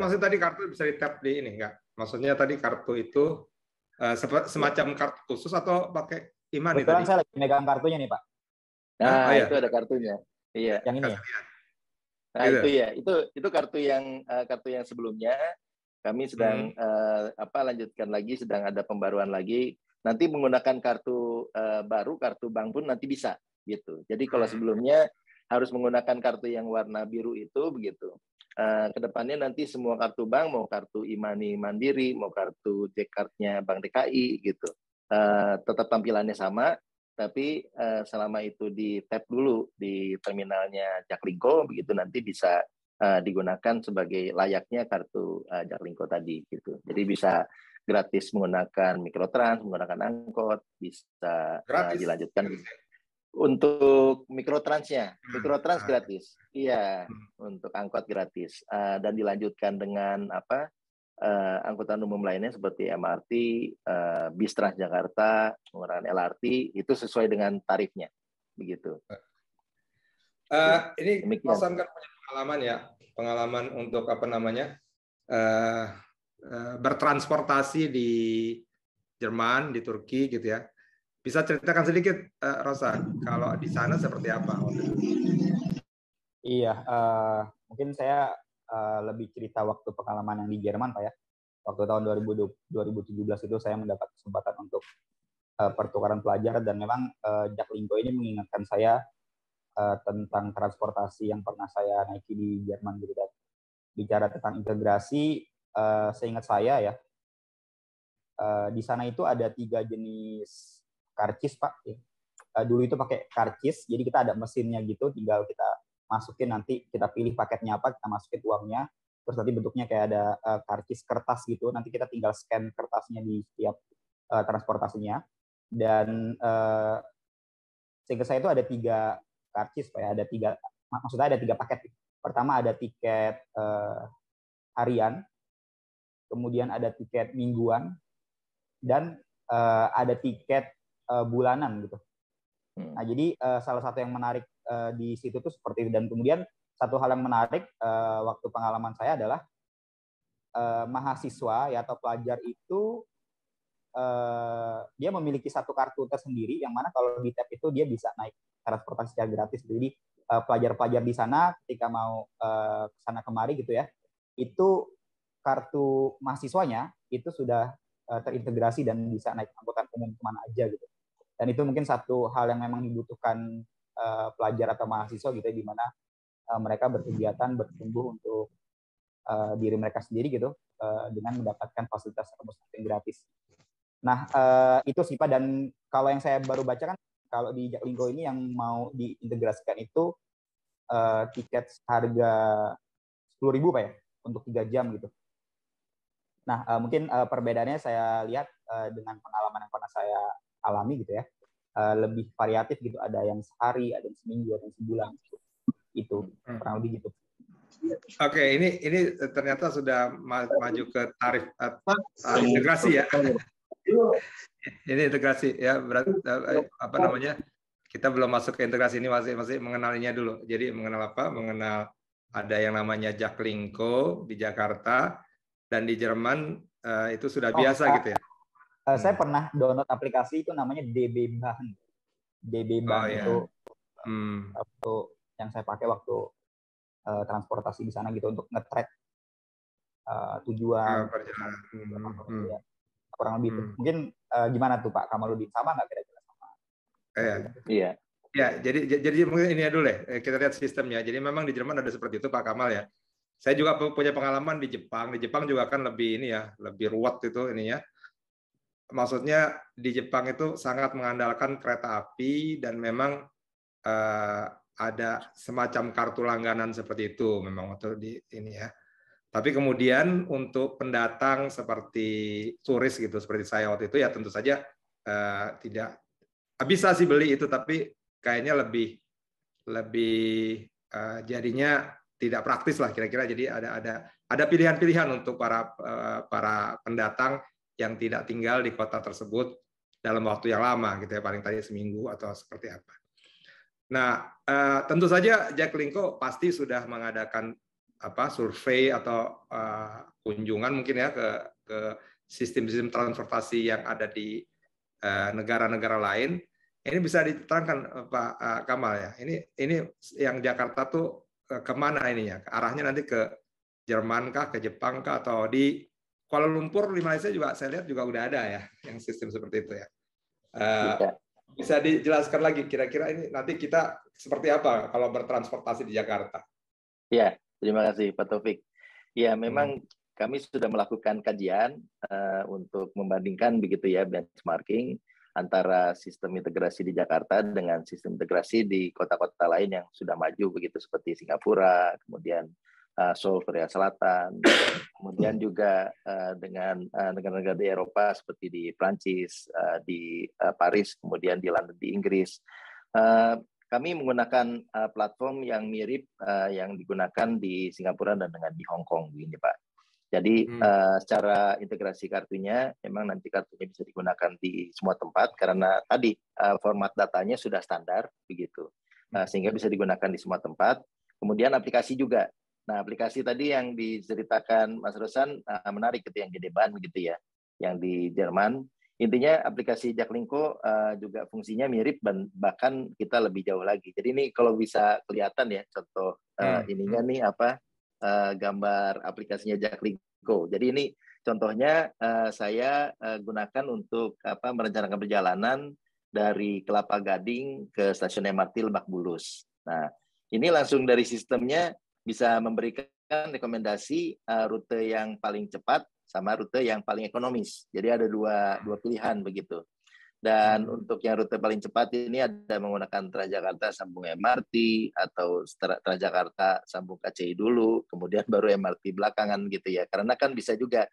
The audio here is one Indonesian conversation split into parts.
maksudnya tadi kartu bisa di-tap di ini enggak? Maksudnya tadi kartu itu semacam kartu khusus atau pakai e-money Kebetulan tadi? saya lagi megang kartunya nih Pak. Nah, Oh, iya. itu ada kartunya. Iya. Yang ini ya. Nah, Gitu. itu ya. Itu kartu yang sebelumnya kami sedang lanjutkan lagi, sedang ada pembaruan lagi. Nanti menggunakan kartu baru, kartu bank pun nanti bisa gitu. Jadi kalau sebelumnya harus menggunakan kartu yang warna biru itu begitu. Kedepannya nanti semua kartu bank, mau kartu e-money Mandiri, mau kartu J-Card-nya Bank DKI gitu, tetap tampilannya sama, tapi selama itu di tap dulu di terminalnya Jaklingko, begitu nanti bisa digunakan sebagai layaknya kartu Jaklingko tadi gitu. Jadi bisa gratis menggunakan mikrotrans, menggunakan angkot, bisa dilanjutkan. Untuk mikrotransnya, mikrotrans gratis, iya, untuk angkot gratis, dan dilanjutkan dengan angkutan umum lainnya seperti MRT, bis Transjakarta, menggunakan LRT, itu sesuai dengan tarifnya, begitu. Ini Mas kan punya pengalaman ya, pengalaman untuk bertransportasi di Jerman, di Turki gitu ya. Bisa ceritakan sedikit, Rosa, kalau di sana seperti apa? Iya, mungkin saya lebih cerita waktu pengalaman yang di Jerman, Pak ya. Waktu tahun 2017 itu saya mendapat kesempatan untuk pertukaran pelajar, dan memang Jaklingko ini mengingatkan saya tentang transportasi yang pernah saya naiki di Jerman gitu. Dan bicara tentang integrasi, seingat saya ya, di sana itu ada 3 jenis karcis, Pak. Dulu itu pakai karcis, jadi kita ada mesinnya gitu, tinggal kita masukin, nanti kita pilih paketnya apa, kita masukin uangnya, terus nanti bentuknya kayak ada karcis kertas gitu, nanti kita tinggal scan kertasnya di setiap transportasinya. Dan sehingga saya itu ada 3 karcis, Pak ya, maksudnya ada 3 paket. Pertama ada tiket harian, kemudian ada tiket mingguan, dan ada tiket bulanan gitu. Nah, jadi salah satu yang menarik di situ tuh seperti itu. Dan kemudian satu hal yang menarik waktu pengalaman saya adalah mahasiswa ya atau pelajar itu dia memiliki satu kartu tersendiri, yang mana kalau di tap itu dia bisa naik transportasi secara gratis. Jadi pelajar-pelajar di sana ketika mau ke sana kemari gitu ya, itu kartu mahasiswanya itu sudah terintegrasi dan bisa naik angkutan umum kemana aja gitu. Dan itu mungkin satu hal yang memang dibutuhkan pelajar atau mahasiswa gitu ya, di mana mereka berkegiatan, bertumbuh untuk diri mereka sendiri gitu, dengan mendapatkan fasilitas transportasi gratis. Nah, itu sih Pak. Dan kalau yang saya baru baca kan, kalau di Jaklingko ini yang mau diintegrasikan itu tiket harga 10.000 Pak ya, untuk 3 jam gitu. Nah, mungkin perbedaannya saya lihat dengan pengalaman yang pernah saya alami gitu ya, lebih variatif gitu, ada yang sehari, ada yang seminggu, ada yang sebulan gitu. Itu kurang lebih gitu. Oke, ini ternyata sudah maju ke tarif integrasi ya. Ini integrasi ya, berarti kita belum masuk ke integrasi, ini masih mengenalinya dulu. Jadi mengenal ada yang namanya Jaklingko di Jakarta, dan di Jerman itu sudah biasa gitu ya. Saya pernah download aplikasi itu namanya DB Bahn. DB Bahn itu yang saya pakai waktu transportasi di sana gitu, untuk nge-track tujuan perjalanan. Ya, kurang lebih itu. Mungkin gimana tuh Pak Kamaludin, sama nggak kira-kira sama? Iya. Ya, jadi mungkin ini dulu deh, kita lihat sistemnya. Jadi memang di Jerman ada seperti itu Pak Kamal ya. Saya juga punya pengalaman di Jepang. Di Jepang juga kan lebih ini ya, lebih ruwet itu ininya. Maksudnya di Jepang itu sangat mengandalkan kereta api, dan memang ada semacam kartu langganan seperti itu memang waktu di ini ya. Tapi kemudian untuk pendatang seperti turis gitu, seperti saya waktu itu ya, tentu saja tidak bisa sih beli itu, tapi kayaknya lebih jadinya tidak praktis lah kira-kira. Jadi ada pilihan-pilihan untuk para pendatang yang tidak tinggal di kota tersebut dalam waktu yang lama gitu ya, paling tadi seminggu atau seperti apa. Nah, tentu saja Jaklingko pasti sudah mengadakan survei atau kunjungan mungkin ya ke sistem-sistem transportasi yang ada di negara-negara lain. Ini bisa diterangkan Pak Kamal ya. Ini yang Jakarta tuh kemana ininya? Arahnya nanti ke Jerman kah, ke Jepang kah, atau di Kuala Lumpur di Malaysia juga saya lihat juga udah ada ya yang sistem seperti itu ya. Bisa dijelaskan lagi kira-kira ini nanti kita seperti apa kalau bertransportasi di Jakarta? Ya, terima kasih Pak Taufik. Ya, memang kami sudah melakukan kajian untuk membandingkan begitu ya benchmarking antara sistem integrasi di Jakarta dengan sistem integrasi di kota-kota lain yang sudah maju begitu seperti Singapura, kemudian Seoul, Korea Selatan, kemudian juga dengan negara-negara di Eropa seperti di Prancis, di Paris, kemudian di London, di Inggris. Kami menggunakan platform yang mirip yang digunakan di Singapura dan dengan di Hong Kong, begini Pak. Jadi secara integrasi kartunya, memang nanti kartunya bisa digunakan di semua tempat karena tadi format datanya sudah standar, begitu, sehingga bisa digunakan di semua tempat. Kemudian aplikasi juga. Nah, aplikasi tadi yang diceritakan Mas Rosan menarik gitu, yang di Deban gitu ya, yang di Jerman. Intinya aplikasi Jaklingko juga fungsinya mirip dan bahkan kita lebih jauh lagi. Jadi ini kalau bisa kelihatan ya contoh ininya nih gambar aplikasinya Jaklingko. Jadi ini contohnya saya gunakan untuk merencanakan perjalanan dari Kelapa Gading ke stasiun MRT Lebak Bulus. Nah, ini langsung dari sistemnya bisa memberikan rekomendasi rute yang paling cepat sama rute yang paling ekonomis. Jadi ada dua pilihan begitu. Dan untuk yang rute paling cepat ini ada menggunakan Transjakarta sambung MRT atau Transjakarta sambung KCI dulu, kemudian baru MRT belakangan gitu ya. Karena kan bisa juga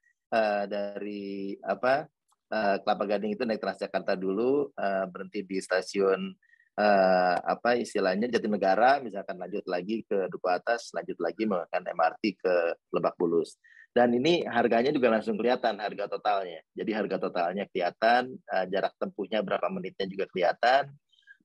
dari Kelapa Gading itu naik Transjakarta dulu, berhenti di stasiun istilahnya Jatinegara, misalkan lanjut lagi ke Duku Atas, lanjut lagi menggunakan MRT ke Lebak Bulus. Dan ini harganya juga langsung kelihatan harga totalnya. Jadi harga totalnya kelihatan, jarak tempuhnya berapa menitnya juga kelihatan.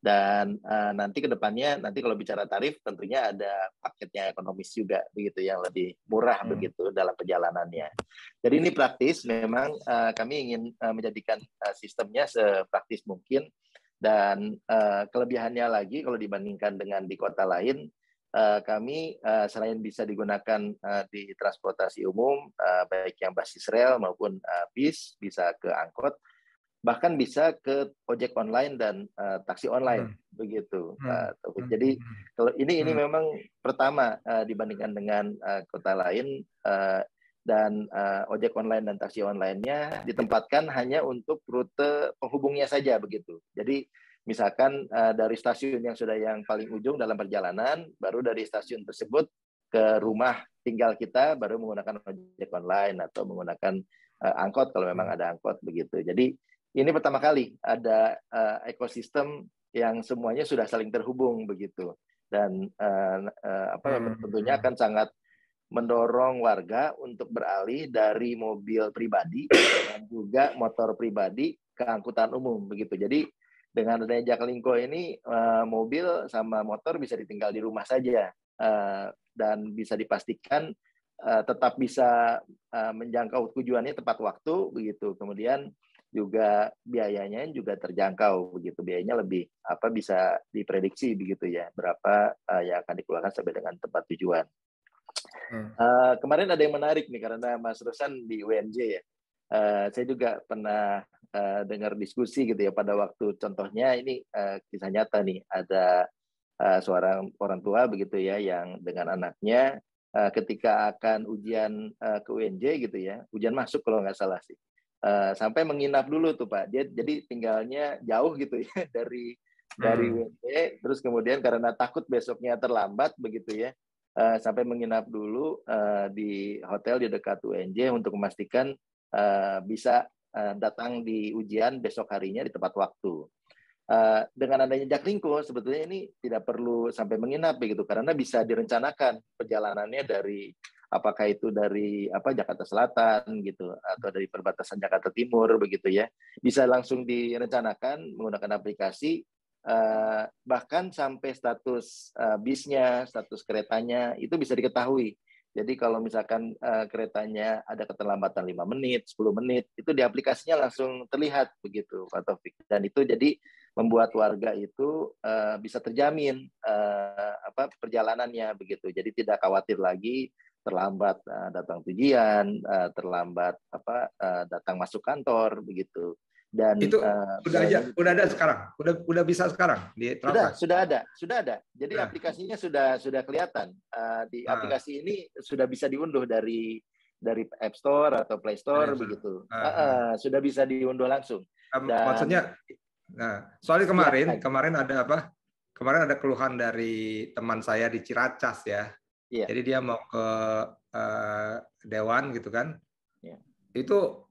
Dan nanti ke depannya, nanti kalau bicara tarif, tentunya ada paketnya ekonomis juga, begitu yang lebih murah begitu dalam perjalanannya. Jadi ini praktis, memang kami ingin menjadikan sistemnya sepraktis mungkin. Dan kelebihannya lagi kalau dibandingkan dengan di kota lain, kami selain bisa digunakan di transportasi umum, baik yang basis rel maupun bis, bisa ke angkot, bahkan bisa ke ojek online dan taksi online, begitu. Jadi kalau ini memang pertama dibandingkan dengan kota lain, dan ojek online dan taksi online-nya ditempatkan hanya untuk rute penghubungnya saja begitu. Jadi misalkan dari stasiun yang sudah yang paling ujung dalam perjalanan, baru dari stasiun tersebut ke rumah tinggal kita baru menggunakan ojek online atau menggunakan angkot kalau memang ada angkot begitu. Jadi ini pertama kali ada ekosistem yang semuanya sudah saling terhubung begitu. Dan tentunya akan sangat mendorong warga untuk beralih dari mobil pribadi dan juga motor pribadi ke angkutan umum begitu. Jadi dengan adanya Jaklingko ini mobil sama motor bisa ditinggal di rumah saja dan bisa dipastikan tetap bisa menjangkau tujuannya tepat waktu begitu. Kemudian juga biayanya juga terjangkau begitu. Biayanya lebih bisa diprediksi begitu ya, berapa yang akan dikeluarkan sampai dengan tempat tujuan. Kemarin ada yang menarik nih karena Mas Rosan di UNJ ya. Saya juga pernah dengar diskusi gitu ya pada waktu contohnya ini kisah nyata nih, ada seorang orang tua begitu ya yang dengan anaknya ketika akan ujian ke UNJ gitu ya, ujian masuk kalau nggak salah sih, sampai menginap dulu tuh Pak. Dia jadi tinggalnya jauh gitu ya dari UNJ, terus kemudian karena takut besoknya terlambat begitu ya, sampai menginap dulu di hotel di dekat UNJ untuk memastikan bisa datang di ujian besok harinya di tepat waktu. Dengan adanya Jaklingko sebetulnya ini tidak perlu sampai menginap begitu, karena bisa direncanakan perjalanannya dari apakah itu dari Jakarta Selatan gitu atau dari perbatasan Jakarta Timur begitu ya, bisa langsung direncanakan menggunakan aplikasi. Bahkan sampai status bisnya, status keretanya itu bisa diketahui. Jadi kalau misalkan keretanya ada keterlambatan 5 menit, 10 menit, itu di aplikasinya langsung terlihat begitu, Pak Taufik. Dan itu jadi membuat warga itu bisa terjamin perjalanannya begitu. Jadi tidak khawatir lagi terlambat datang tujuan, terlambat datang masuk kantor begitu. Dan Itu udah ada sekarang, udah bisa sekarang diterapkan. Sudah ada. Jadi aplikasinya sudah kelihatan. Di aplikasi ini sudah bisa diunduh dari App Store atau Play Store begitu. Sudah bisa diunduh langsung. Maksudnya, soalnya kemarin ada apa? Kemarin ada keluhan dari teman saya di Ciracas ya. Iya. Jadi dia mau ke Dewan gitu kan. Iya. Itu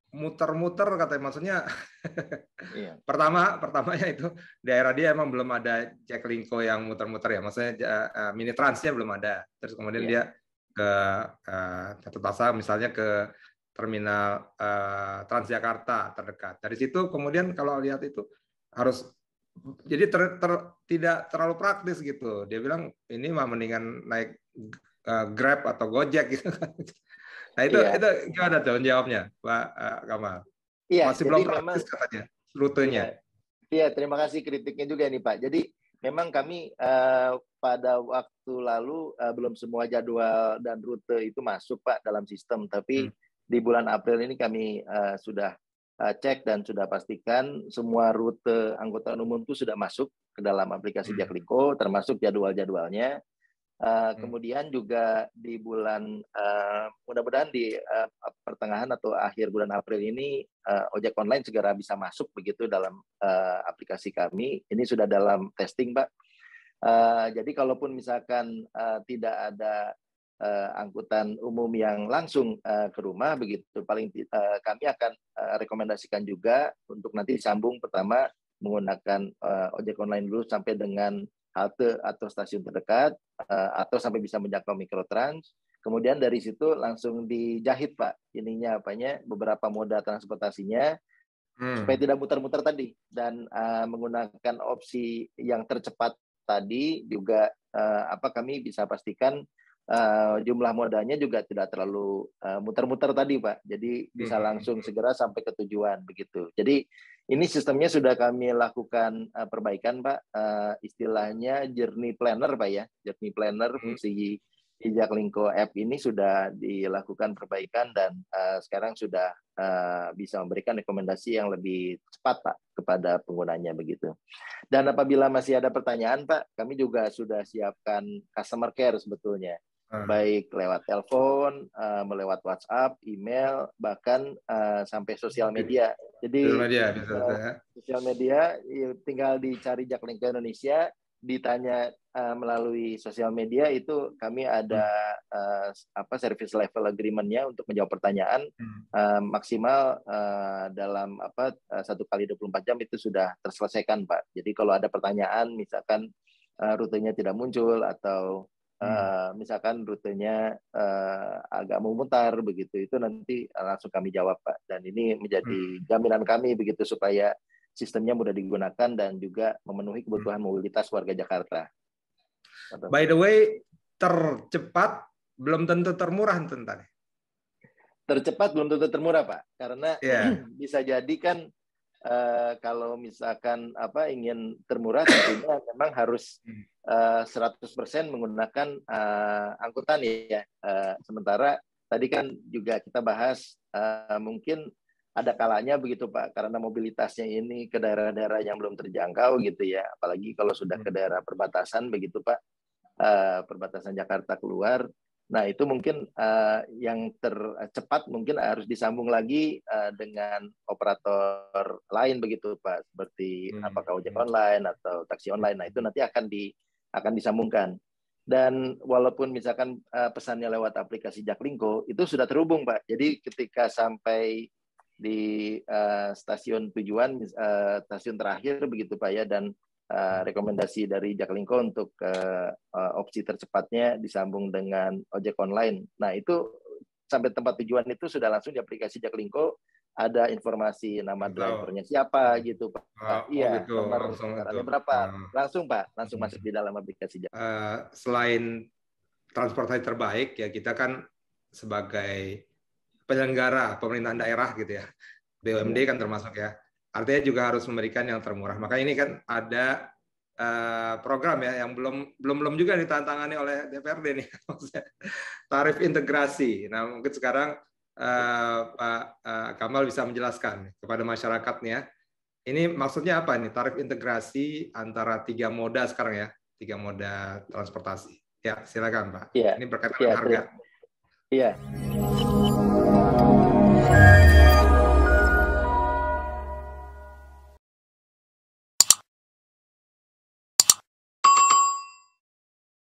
muter-muter katanya, maksudnya iya. pertamanya itu daerah dia emang belum ada Jaklingko yang muter-muter ya, maksudnya mini transnya belum ada. Terus kemudian dia ke satu pasar misalnya ke terminal Transjakarta terdekat. Dari situ kemudian kalau lihat itu harus jadi tidak terlalu praktis gitu. Dia bilang ini mah mendingan naik Grab atau Gojek gitu kan. Nah itu gimana tuh jawabnya, Pak Kamal? Iya, masih belum praktis katanya rutenya. Iya, terima kasih kritiknya juga nih Pak. Jadi memang kami pada waktu lalu belum semua jadwal dan rute itu masuk Pak dalam sistem, tapi di bulan April ini kami sudah cek dan sudah pastikan semua rute angkutan umum itu sudah masuk ke dalam aplikasi Jaklingko, termasuk jadwal-jadwalnya. Kemudian juga di bulan mudah-mudahan di pertengahan atau akhir bulan April ini ojek online segera bisa masuk begitu dalam aplikasi kami. Ini sudah dalam testing, Pak. Jadi kalaupun misalkan tidak ada angkutan umum yang langsung ke rumah begitu, paling kami akan rekomendasikan juga untuk nanti disambung pertama menggunakan ojek online dulu sampai dengan halte atau stasiun terdekat atau sampai bisa menjangkau mikrotrans. Kemudian dari situ langsung dijahit Pak beberapa moda transportasinya supaya tidak muter-muter tadi, dan menggunakan opsi yang tercepat tadi juga kami bisa pastikan jumlah modanya juga tidak terlalu muter-muter tadi Pak. Jadi bisa langsung segera sampai ke tujuan begitu. Jadi ini sistemnya sudah kami lakukan perbaikan Pak, istilahnya journey planner Pak ya, journey planner fungsi di Jaklingko app ini sudah dilakukan perbaikan dan sekarang sudah bisa memberikan rekomendasi yang lebih cepat Pak kepada penggunanya begitu. Dan apabila masih ada pertanyaan Pak, kami juga sudah siapkan customer care sebetulnya. Baik lewat telepon, melewat WhatsApp, email, bahkan sampai sosial media. Jadi sosial media tinggal dicari Jaklingko Indonesia, ditanya melalui sosial media, itu kami ada service level agreement-nya untuk menjawab pertanyaan maksimal dalam 1 kali 24 jam itu sudah terselesaikan Pak. Jadi kalau ada pertanyaan misalkan rutenya tidak muncul atau misalkan rutenya agak memutar begitu, itu nanti langsung kami jawab Pak. Dan ini menjadi jaminan kami begitu supaya sistemnya mudah digunakan dan juga memenuhi kebutuhan mobilitas warga Jakarta. By the way, tercepat belum tentu termurah tentang. Tercepat belum tentu termurah Pak, karena bisa jadi kan kalau misalkan ingin termurah tentunya memang harus 100% menggunakan angkutan ya. Sementara tadi kan juga kita bahas mungkin ada kalanya begitu Pak, karena mobilitasnya ini ke daerah-daerah yang belum terjangkau gitu ya, apalagi kalau sudah ke daerah perbatasan begitu Pak, perbatasan Jakarta keluar. Nah itu mungkin yang tercepat mungkin harus disambung lagi dengan operator lain begitu Pak, seperti apakah ojek online atau taksi online. Nah itu nanti akan disambungkan. Dan walaupun misalkan pesannya lewat aplikasi Jaklingko itu sudah terhubung Pak. Jadi ketika sampai di stasiun tujuan, stasiun terakhir begitu Pak ya, dan rekomendasi dari Jaklingko untuk opsi tercepatnya disambung dengan ojek online. Nah itu sampai tempat tujuan itu sudah langsung di aplikasi Jaklingko ada informasi nama drivernya siapa gitu Pak. Iya, gitu. nomor kendaraannya berapa. Langsung Pak, langsung masuk di dalam aplikasi Jaklingko. Selain transportasi terbaik, ya kita kan sebagai penyelenggara pemerintahan daerah gitu ya, BUMD kan termasuk ya, artinya juga harus memberikan yang termurah. Maka ini kan ada program ya yang belum juga ditantangani oleh DPRD nih, tarif integrasi. Nah mungkin sekarang Pak Kamal bisa menjelaskan kepada masyarakatnya. Ini maksudnya apa nih tarif integrasi antara 3 moda sekarang ya, 3 moda transportasi. Ya silakan Pak. Ya, ini berkaitan dengan harga. Iya.